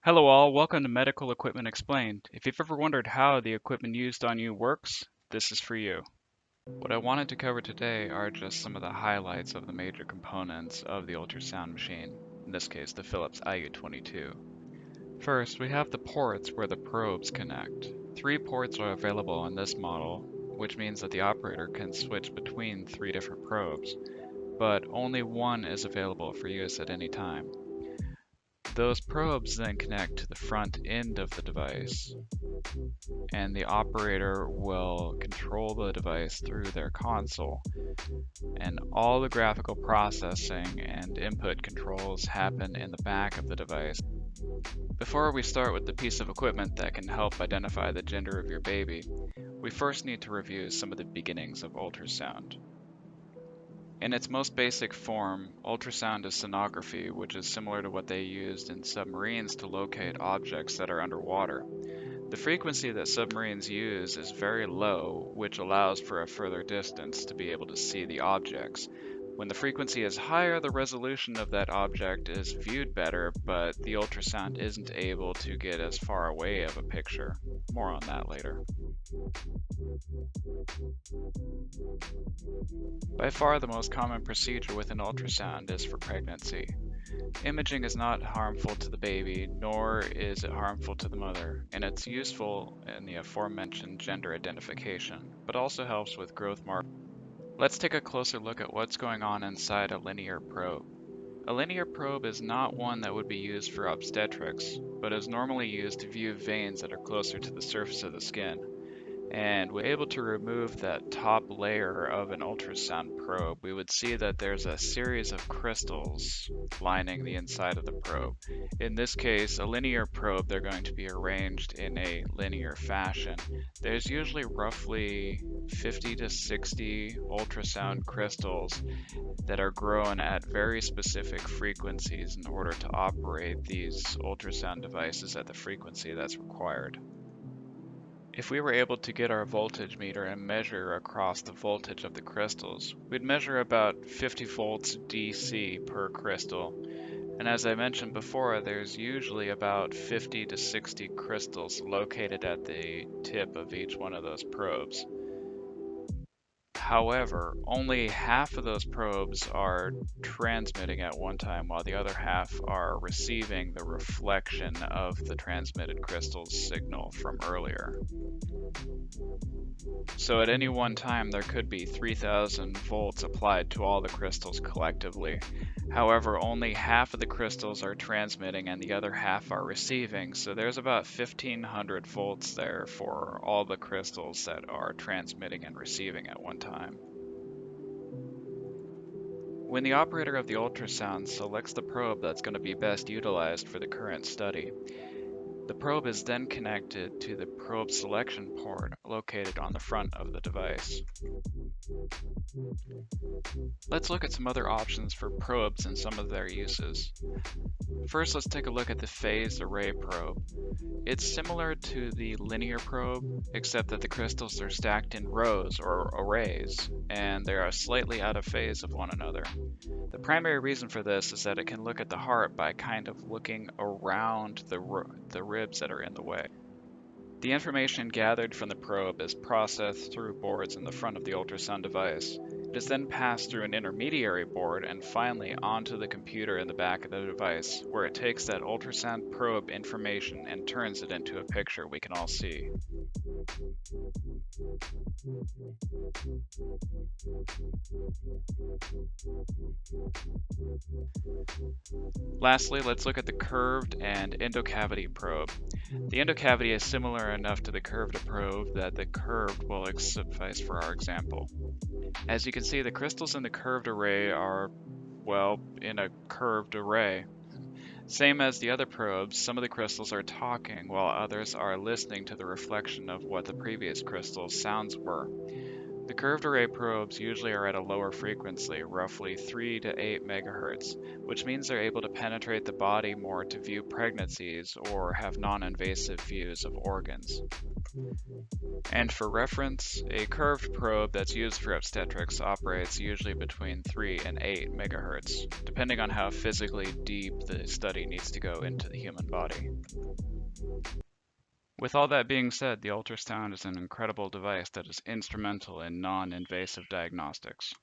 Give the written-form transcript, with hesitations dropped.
Hello all, welcome to Medical Equipment Explained. If you've ever wondered how the equipment used on you works, this is for you. What I wanted to cover today are just some of the highlights of the major components of the ultrasound machine, in this case the Philips IU-22. First, we have the ports where the probes connect. 3 ports are available in this model, which means that the operator can switch between 3 different probes, but only one is available for use at any time. Those probes then connect to the front end of the device, and the operator will control the device through their console. And all the graphical processing and input controls happen in the back of the device. Before we start with the piece of equipment that can help identify the gender of your baby, we first need to review some of the beginnings of ultrasound. In its most basic form, ultrasound is sonography, which is similar to what they used in submarines to locate objects that are underwater. The frequency that submarines use is very low, which allows for a further distance to be able to see the objects. When the frequency is higher, the resolution of that object is viewed better, but the ultrasound isn't able to get as far away of a picture. More on that later. By far the most common procedure with an ultrasound is for pregnancy. Imaging is not harmful to the baby, nor is it harmful to the mother, and it's useful in the aforementioned gender identification, but also helps with growth markers. Let's take a closer look at what's going on inside a linear probe. A linear probe is not one that would be used for obstetrics, but is normally used to view veins that are closer to the surface of the skin. And we're able to remove that top layer of an ultrasound probe, we would see that there's a series of crystals lining the inside of the probe. In this case, a linear probe, they're going to be arranged in a linear fashion. There's usually roughly 50 to 60 ultrasound crystals that are grown at very specific frequencies in order to operate these ultrasound devices at the frequency that's required. If we were able to get our voltage meter and measure across the voltage of the crystals, we'd measure about 50 volts DC per crystal. And as I mentioned before, there's usually about 50 to 60 crystals located at the tip of each one of those probes. However, only half of those probes are transmitting at one time, while the other half are receiving the reflection of the transmitted crystal's signal from earlier. So at any one time, there could be 3,000 volts applied to all the crystals collectively. However, only half of the crystals are transmitting and the other half are receiving, so there's about 1,500 volts there for all the crystals that are transmitting and receiving at one time. When the operator of the ultrasound selects the probe that's going to be best utilized for the current study, the probe is then connected to the probe selection port located on the front of the device. Let's look at some other options for probes and some of their uses. First, let's take a look at the phased array probe. It's similar to the linear probe, except that the crystals are stacked in rows or arrays, and they are slightly out of phase of one another. The primary reason for this is that it can look at the heart by kind of looking around the ribs that are in the way. The information gathered from the probe is processed through boards in the front of the ultrasound device. It is then passed through an intermediary board and finally onto the computer in the back of the device, where it takes that ultrasound probe information and turns it into a picture we can all see. Lastly, let's look at the curved and endocavity probe. The endocavity is similar enough to the curved probe that the curved will suffice for our example. As you can see, the crystals in the curved array are, well, in a curved array. Same as the other probes, some of the crystals are talking while others are listening to the reflection of what the previous crystal's sounds were. The curved array probes usually are at a lower frequency, roughly 3 to 8 megahertz, which means they're able to penetrate the body more to view pregnancies or have non-invasive views of organs. And for reference, a curved probe that's used for obstetrics operates usually between 3 and 8 megahertz, depending on how physically deep the study needs to go into the human body. With all that being said, the ultrasound is an incredible device that is instrumental in non-invasive diagnostics.